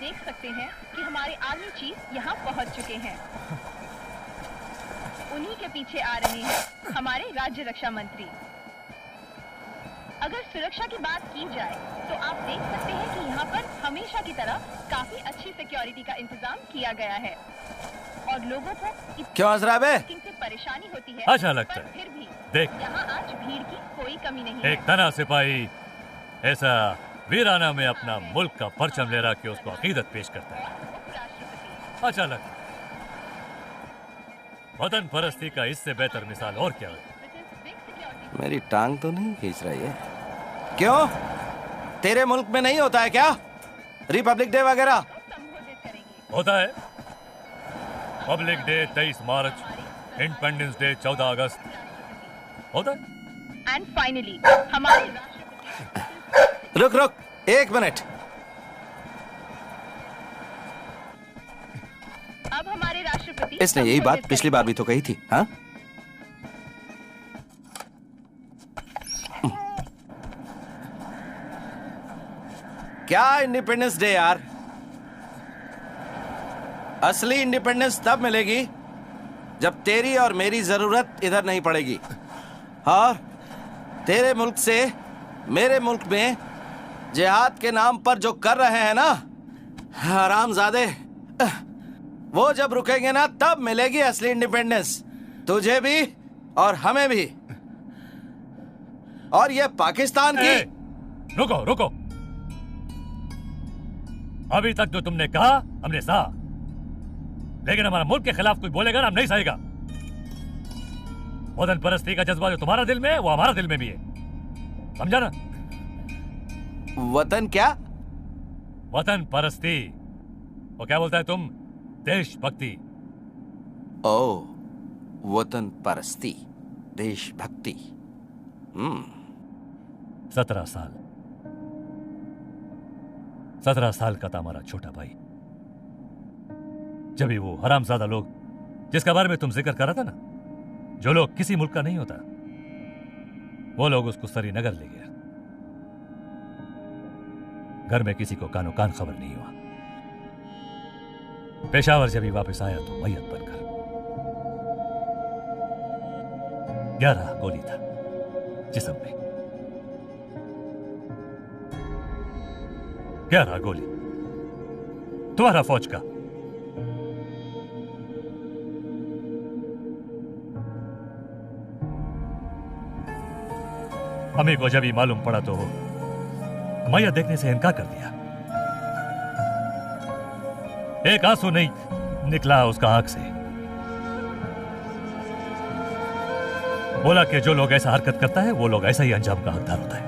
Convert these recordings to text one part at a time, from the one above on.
देख सकते हैं कि हमारे आर्मी चीफ यहाँ पहुँच चुके हैं। उन्हीं के पीछे आ रहे हैं हमारे राज्य रक्षा मंत्री। अगर सुरक्षा की बात की जाए तो आप देख सकते हैं कि यहाँ पर हमेशा की तरह काफी अच्छी सिक्योरिटी का इंतजाम किया गया है और लोगों को क्यों अजराबे से परेशानी होती है। अच्छा लगता है। फिर भी देख, यहाँ आज भीड़ की कोई कमी नहीं एक तना सिपाही ऐसा वीराना में अपना मुल्क का परचम ले रहा कि उसको अकीदत पेश करता है। अच्छा लगता है। वतन परस्ती का इससे बेहतर मिसाल और क्या है? मेरी टांग तो नहीं खींच रही है। क्यों, तेरे मुल्क में नहीं होता है क्या रिपब्लिक डे वगैरह? होता है। पब्लिक डे 23 मार्च, इंडिपेंडेंस डे 14 अगस्त होता है। एंड फाइनली हमारे रुक रुक एक मिनट। अब हमारे राष्ट्रपति इसने यही बात पिछली बार भी तो कही थी। हाँ, क्या इंडिपेंडेंस डे यार? असली इंडिपेंडेंस तब मिलेगी जब तेरी और मेरी जरूरत इधर नहीं पड़ेगी। और तेरे मुल्क से मेरे मुल्क में जिहाद के नाम पर जो कर रहे हैं ना हरामजादे, वो जब रुकेंगे ना तब मिलेगी असली इंडिपेंडेंस, तुझे भी और हमें भी। और ये पाकिस्तान की। रुको रुको, अभी तक जो तुमने कहा हमने सहा, लेकिन हमारा मुल्क के खिलाफ कोई बोलेगा ना हम नहीं सहेगा। वतन परस्ती का जज्बा जो तुम्हारा दिल में है वो हमारा दिल में भी है, समझा ना? वतन क्या? वतन परस्ती। वो क्या बोलता है तुम? देशभक्ति। ओ, वतन परस्ती, देशभक्ति। 17 साल का था हमारा छोटा भाई जब ही वो हरामजादा लोग जिसका बारे में तुम जिक्र कर रहा था ना, जो लोग किसी मुल्क का नहीं होता, वो लोग उसको श्रीनगर ले गया। घर में किसी को कानो कान खबर नहीं हुआ। पेशावर जब ही वापस आया तो मैयत बनकर। 11 गोली था जिस्म में, 11 गोली तुम्हारा फौज का। हमें को जब ही मालूम पड़ा तो मैयत देखने से इनकार कर दिया। एक आंसू नहीं निकला उसका आंख से। बोला कि जो लोग ऐसा हरकत करता है वो लोग ऐसा ही अंजाम का हकदार होता है।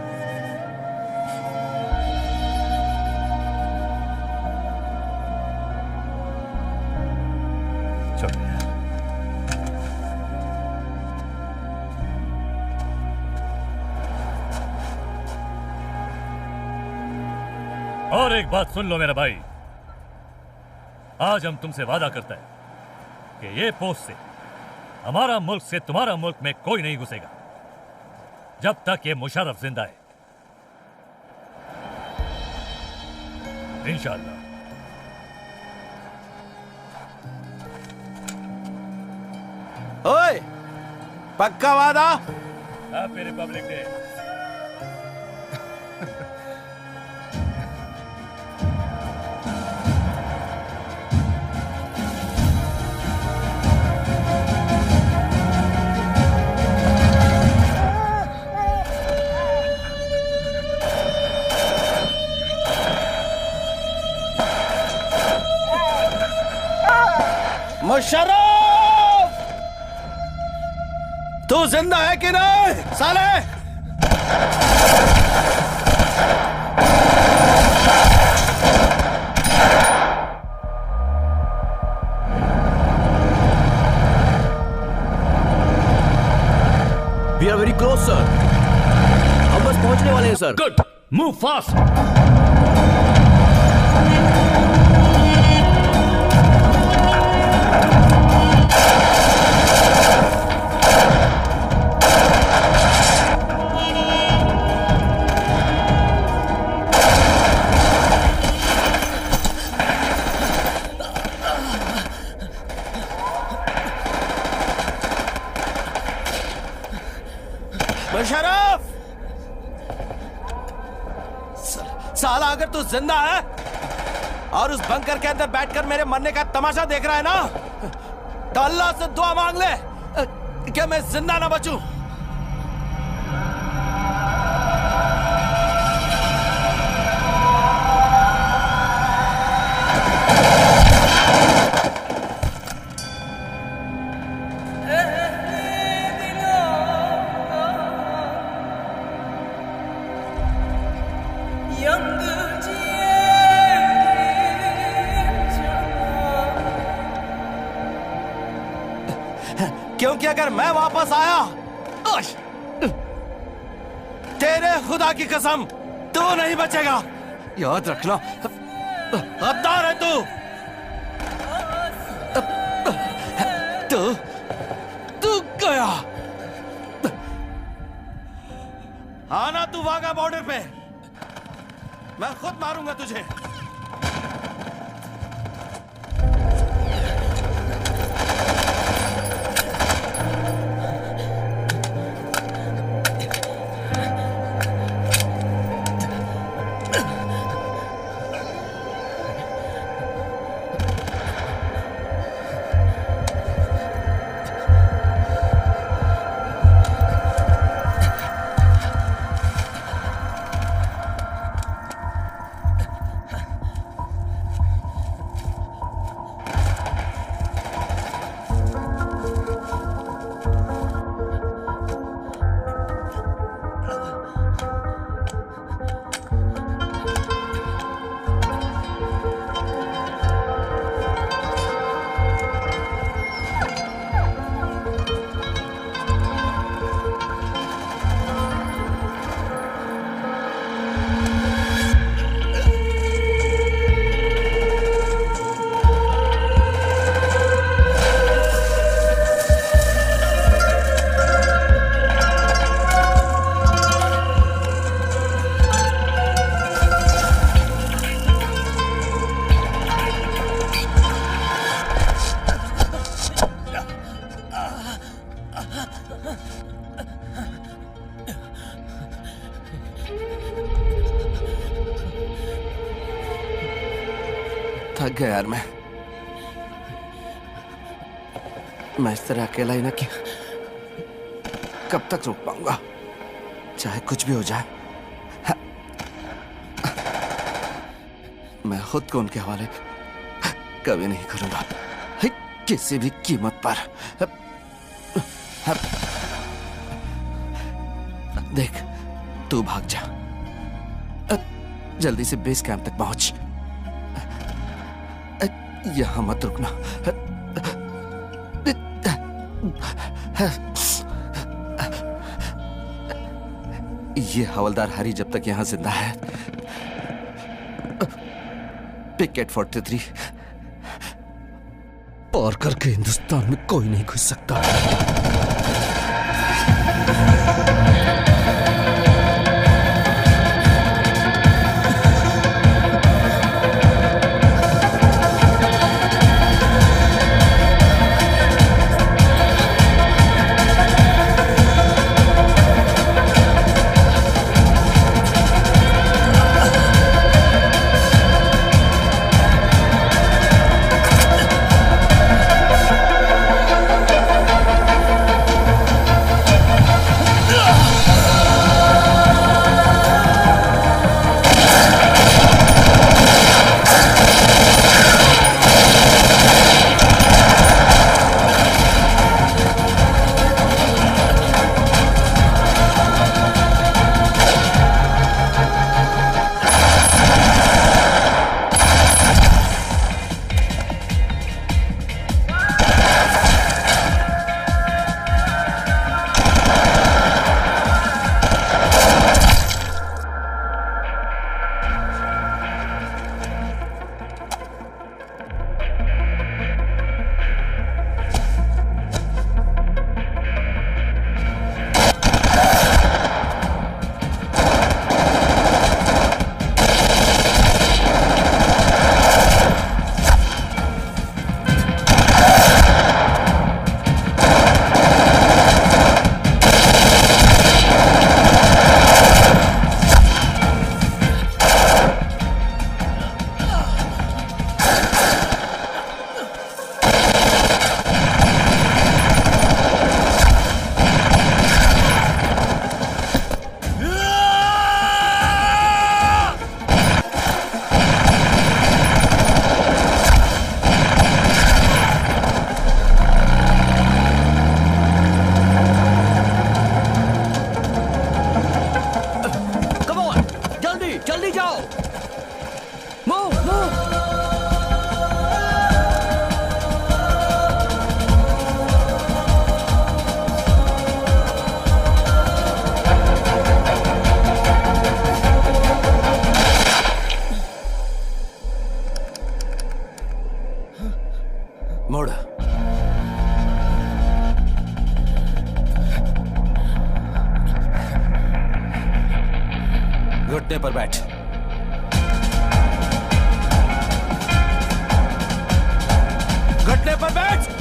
छोड़ यार। और एक बात सुन लो मेरा भाई, आज हम तुमसे वादा करता है कि ये पोस्ट से हमारा मुल्क से तुम्हारा मुल्क में कोई नहीं घुसेगा जब तक ये मुशर्रफ जिंदा है, इंशाअल्लाह। ओए, पक्का वादा? Happy Republic day. मुशर्रफ, तू जिंदा है कि नहीं साले? We are very close, sir. हम बस पहुंचने वाले हैं, सर। Good. Move fast. साला अगर तू जिंदा है और उस बंकर के अंदर बैठकर मेरे मरने का तमाशा देख रहा है ना, तो अल्लाह से दुआ मांग ले कि मैं जिंदा ना बचूं। क्योंकि अगर मैं वापस आया, तेरे खुदा की कसम तू नहीं बचेगा, याद रखना। गद्दार है तू गया। आना तू वाघा बॉर्डर पे, मैं खुद मारूंगा तुझे। थक गया यार मैं इस तरह अकेला ही ना कि कब तक रुक पाऊंगा, चाहे कुछ भी हो जाए। मैं खुद को उनके हवाले कभी नहीं करूंगा, किसी भी कीमत पर। देख तू भाग जा, जल्दी से बेस कैंप तक पहुंच, यहां मत रुकना। ये हवलदार हरी जब तक यहां जिंदा है, पिकेट 43 पार करके हिंदुस्तान में कोई नहीं घुस सकता। जल्दी जाओ। Move move. मोड़। घुटने पर बैठ। घुटने पर बैठ।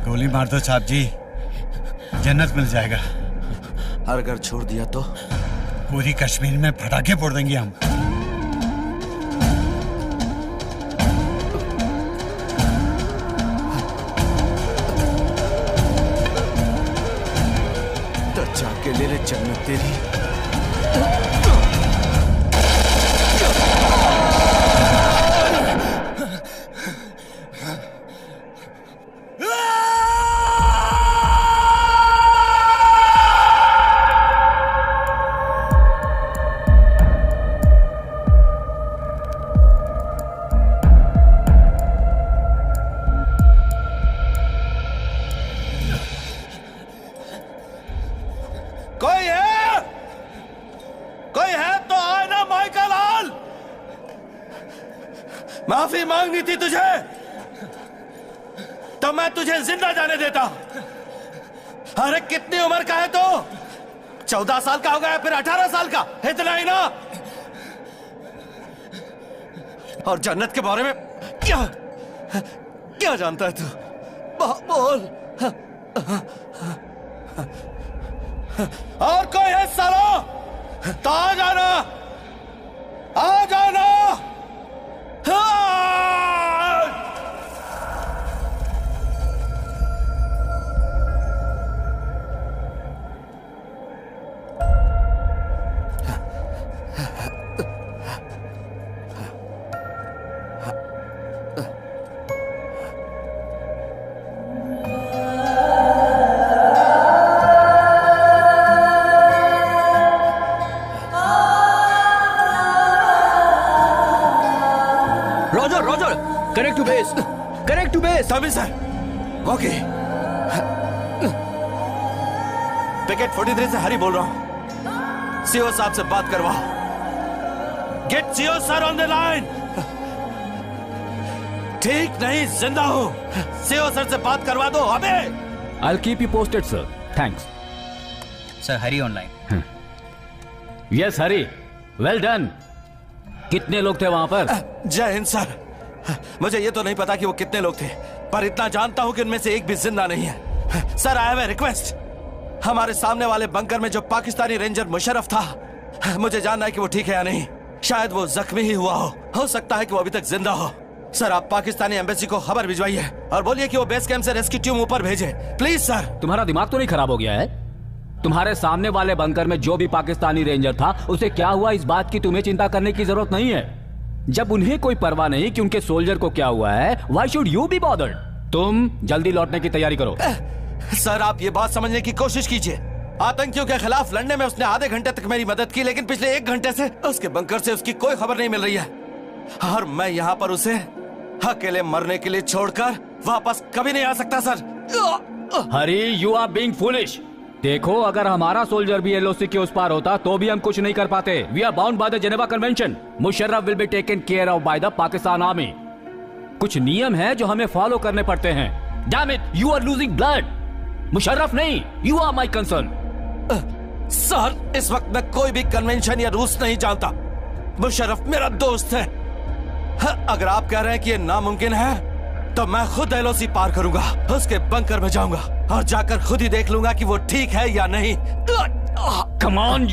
गोली मार दो साहब जी, जन्नत मिल जाएगा। और अगर छोड़ दिया तो? पूरी कश्मीर में पटाखे फोड़ देंगे हम। तो जाके ले ले जन्नत तेरी। माफी मांगनी थी तुझे तो मैं तुझे जिंदा जाने देता। अरे कितनी उम्र का है तो? 14 साल का हो गया, फिर 18 साल का, इतना ही ना। और जन्नत के बारे में क्या क्या जानता है तू? बोल। और कोई है सालो तो आ जाना, आ जाना। Connect to base, connect to base. सभी सर, ओके। पिकेट 43 से हरी बोल रहा हूं। सीओ साहब से बात करवाओ। Get CO sir on the line. ठीक नहीं, जिंदा हूं। सीओ सर से बात करवा दो अबे। I'll keep you posted, sir. Thanks. Sir Hari online. Yes, Hari. Well done. कितने लोग थे वहां पर? जय हिंद सर। मुझे ये तो नहीं पता कि वो कितने लोग थे, पर इतना जानता हूं कि उनमें से एक भी जिंदा नहीं है। Sir, I have a request. हमारे सामने वाले बंकर में जो पाकिस्तानी रेंजर मुशर्रफ था, मुझे जानना है कि वो ठीक है या नहीं। शायद वो जख्मी ही हुआ हो सकता है कि वो अभी तक जिंदा हो। सर, आप पाकिस्तानी एम्बेसी को खबर भिजवाइए और बोलिए कि वो बेस कैंप से रेस्क्यू टीम ऊपर भेजे, प्लीज सर। तुम्हारा दिमाग तो नहीं खराब हो गया है? तुम्हारे सामने वाले बंकर में जो भी पाकिस्तानी रेंजर था, उसे क्या हुआ, इस बात की तुम्हें चिंता करने की जरूरत नहीं है। जब उन्हें कोई परवाह नहीं कि उनके सोल्जर को क्या हुआ है, why should you be bothered? तुम जल्दी लौटने की तैयारी करो। सर, आप ये बात समझने की कोशिश कीजिए। आतंकियों के खिलाफ लड़ने में उसने आधे घंटे तक मेरी मदद की, लेकिन पिछले 1 घंटे से उसके बंकर से उसकी कोई खबर नहीं मिल रही है। और मैं यहाँ पर उसे अकेले मरने के लिए छोड़कर वापस कभी नहीं आ सकता sir. Hari, you are being foolish. देखो, अगर हमारा सोल्जर भी एलओसी के उस पार होता तो भी हम कुछ नहीं कर पाते। We are bound by the Geneva convention. Musharraf will be taken care of by the Pakistan army. कुछ नियम है जो हमें फॉलो करने पड़ते हैं। Damn it, you are losing blood. Musharraf नहीं, you are my concern. Sir, इस वक्त मैं कोई भी कन्वेंशन या रूल्स नहीं जानता। मुशर्रफ मेरा दोस्त है। अगर आप कह रहे हैं कि ये नामुमकिन है तो मैं खुद एलओसी पार करूंगा, उसके बंकर में जाऊंगा और जाकर खुद ही देख लूंगा कि वो ठीक है या नहीं। Come on,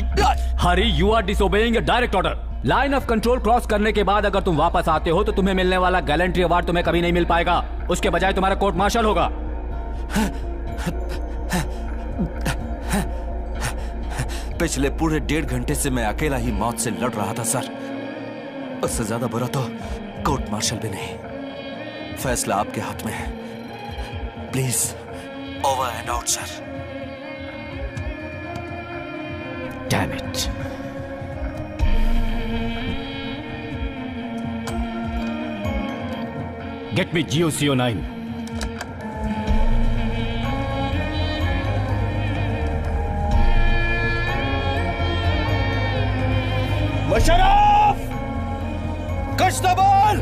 Hari, you are disobeying a direct order. Line of control cross करने के बाद अगर तुम वापस आते हो तो तुम्हें मिलने वाला गैलेंट्री अवार्ड तुम्हें कभी नहीं मिल पाएगा। उसके बजाय तुम्हारा कोर्ट मार्शल होगा। पिछले पूरे 1.5 घंटे से मैं अकेला ही मौत से लड़ रहा था सर। उससे ज्यादा बुरा तो कोर्ट मार्शल भी नहीं। फैसला आपके हाथ में है। Please over and out sir. Damn it. Get me GOCO9. Musharraf! कुछ तो बोल!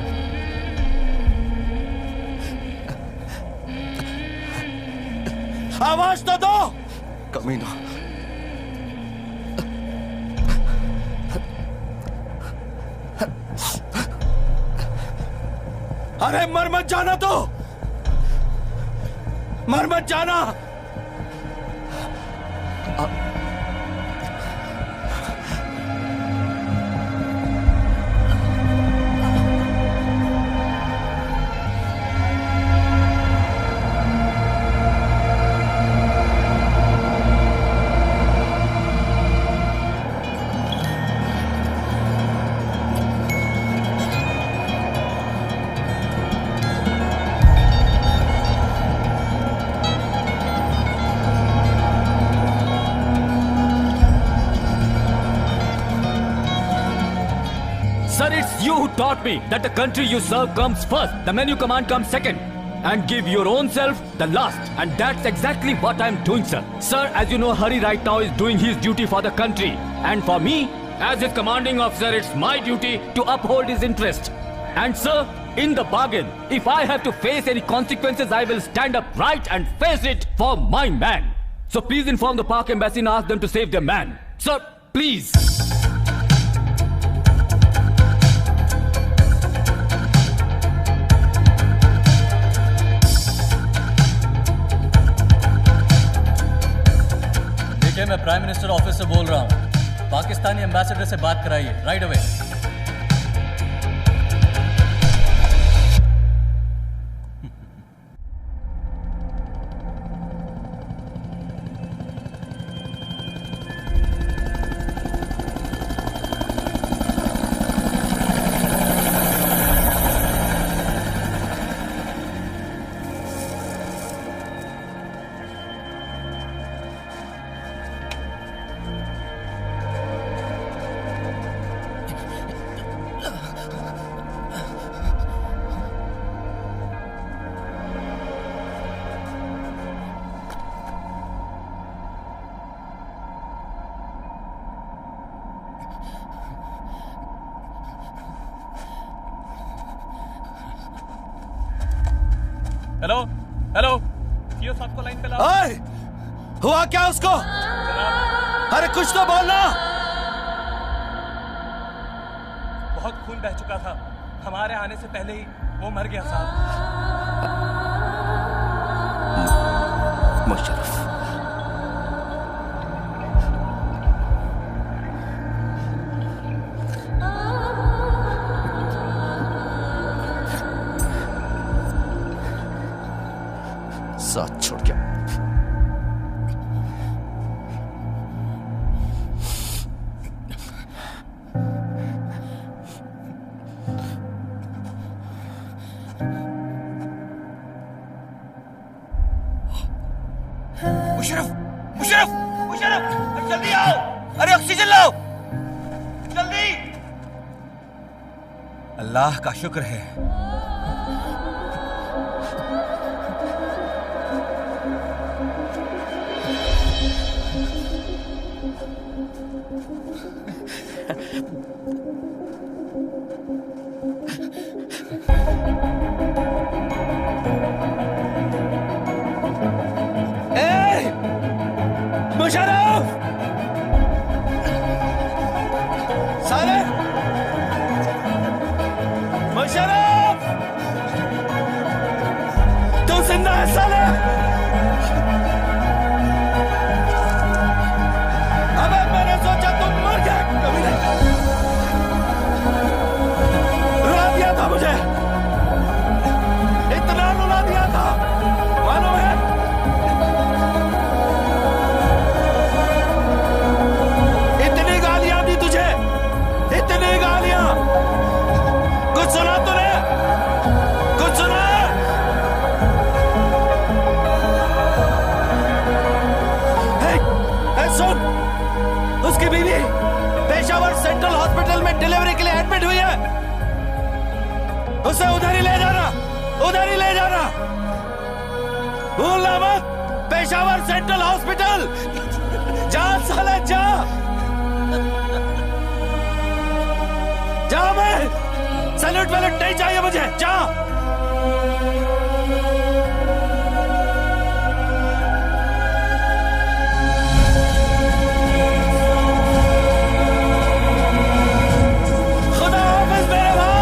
आवाज तो दो! कमीना। अरे मर मत जाना तो! मर मत जाना! Sir, it's you who taught me that the country you serve comes first, the men you command comes second, and give your own self the last. And that's exactly what I'm doing, sir. Sir, as you know, Hari right now is doing his duty for the country. And for me, as his commanding officer, it's my duty to uphold his interest. And sir, in the bargain, if I have to face any consequences, I will stand up right and face it for my man. So please inform the Pak Embassy and ask them to save their man. Sir, please. मैं prime minister office से बोल रहा हूँ। Pakistani ambassador से बात कराइए right away. Hello hello CO साहब को लाइन पे लाओ। ओए, हुआ क्या उसको? अरे कुछ तो बोलना। बहुत खून बह चुका था, हमारे आने से पहले ही वो मर गया साहब। मुशर्रफ, साथ छोड़ गया। मुशर्रफ मुशर्रफ मुशर्रफ, जल्दी आओ। अरे ऑक्सीजन लाओ जल्दी। अल्लाह का शुक्र है। मुशर्रफ, साले, मुशर्रफ, तू जिंदा है साले? अबे मैंने सोचा तुम मर गए। कभी नहीं, रुला दिया था मुझे, इतना रुला दिया था, मालूम है? पेशावर सेंट्रल हॉस्पिटल में डिलीवरी के लिए एडमिट हुई है। उसे उधर ही ले जाना, उधर ही ले जाना। भूलना मत, पेशावर सेंट्रल हॉस्पिटल। जा साले जा, जा। मैं सैल्यूट वैल्यूट नहीं चाहिए मुझे, जा। खुदा हाफिज मेरे भाई।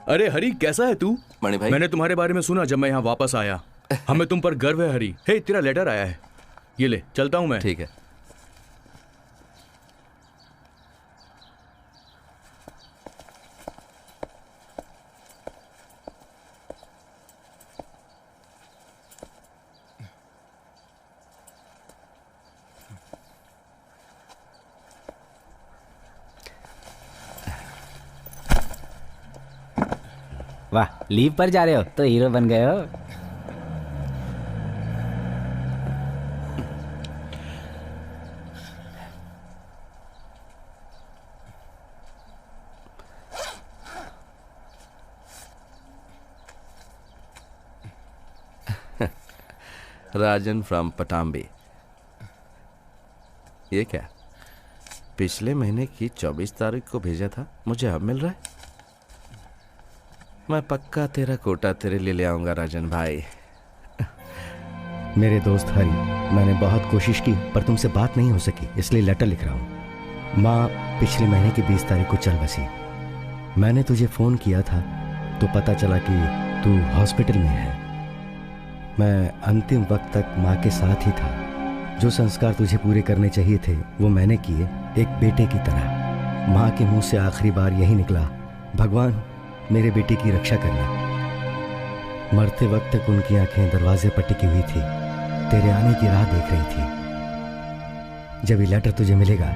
अरे हरी, कैसा है तू? मणि भाई, मैंने तुम्हारे बारे में सुना जब मैं यहाँ वापस आया। हमें तुम पर गर्व है हरी। हे, तेरा लेटर आया है, ये ले, चलता हूँ मैं। ठीक है। वाह, लीव पर जा रहे हो तो हीरो बन गए हो। राजन फ्रॉम पटाम्बी। ये क्या? पिछले महीने की 24 तारीख को भेजा था, मुझे अब मिल रहा है। मैं पक्का तेरा कोटा तेरे लिए ले आऊंगा राजन भाई। मेरे दोस्त हरी, मैंने बहुत कोशिश की पर तुमसे बात नहीं हो सकी, इसलिए लेटर लिख रहा हूँ। माँ पिछले महीने की 20 तारीख को चल बसी। मैंने तुझे फ़ोन किया था तो पता चला कि तू हॉस्पिटल में है। मैं अंतिम वक्त तक माँ के साथ ही था। जो संस्कार तुझे पूरे करने चाहिए थे वो मैंने किए, एक बेटे की तरह। माँ के मुंह से आखिरी बार यही निकला, भगवान मेरे बेटे की रक्षा करना। मरते वक्त तक उनकी आंखें दरवाजे पर टिकी हुई थी, तेरे आने की राह देख रही थी। जब ये लेटर तुझे मिलेगा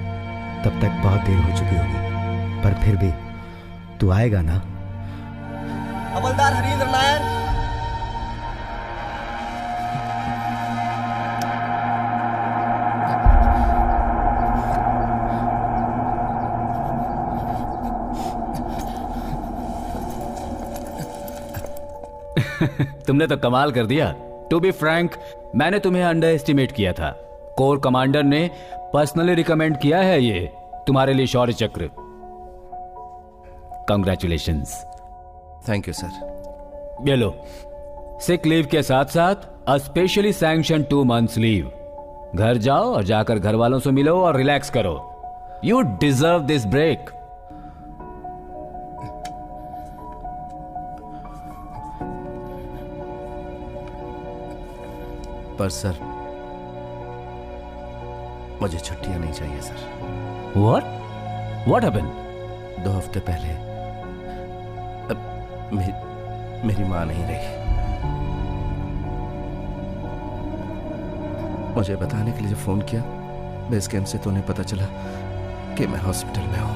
तब तक बहुत देर हो चुकी होगी, पर फिर भी तू आएगा ना? हवलदार हरींद्र नायर। तुमने तो कमाल कर दिया। टू बी फ्रैंक, मैंने तुम्हें अंडर एस्टिमेट किया था। कोर कमांडर ने पर्सनली रिकमेंड किया है ये तुम्हारे लिए शौर्य चक्र। कंग्रेचुलेशंस। Thank you sir. ये लो, सिक लीव के साथ साथ अ स्पेशली सैंक्शन 2 months लीव। घर जाओ और जाकर घर वालों से मिलो और रिलैक्स करो। You deserve this break. पर सर, मुझे छुट्टियां नहीं चाहिए सर। What happened? 2 हफ्ते पहले मेरी मां नहीं रही। मुझे बताने के लिए जब फोन किया बेस कैंप से, तो उन्हें पता चला कि मैं हॉस्पिटल में हूं।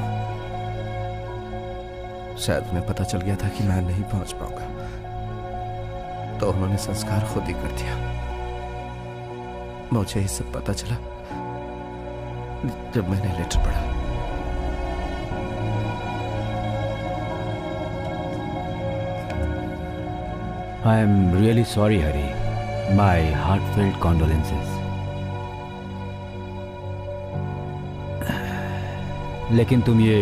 शायद उन्हें पता चल गया था कि मैं नहीं पहुंच पाऊंगा, तो उन्होंने संस्कार खुद ही कर दिया। मुझे ये सब पता चला जब मैंने लेटर पढ़ा। I am really sorry, Hari. My heartfelt condolences. लेकिन तुम ये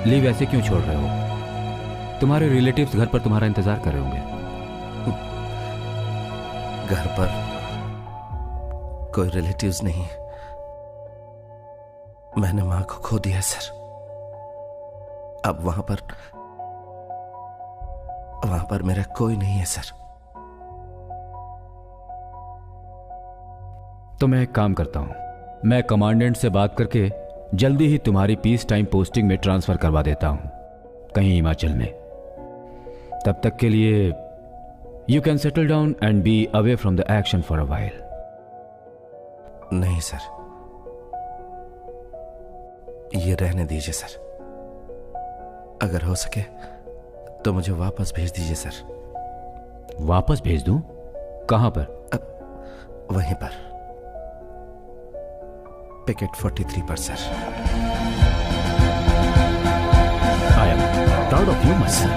लीव ऐसे क्यों छोड़ रहे हो? तुम्हारे रिलेटिव्स घर पर तुम्हारा इंतजार कर रहे होंगे। घर पर कोई रिलेटिव्स नहीं, मैंने मां को खो दिया सर। अब वहां पर मेरा कोई नहीं है सर। तो मैं एक काम करता हूं, मैं कमांडेंट से बात करके जल्दी ही तुम्हारी पीस टाइम पोस्टिंग में ट्रांसफर करवा देता हूं, कहीं हिमाचल में। तब तक के लिए you can settle down and be away from the action for a while. नहीं सर, ये रहने दीजिए सर। अगर हो सके तो मुझे वापस भेज दीजिए सर। वापस भेज दूं? कहां पर? वहीं पर, पिकेट 43 पर sir. I am proud of you my son.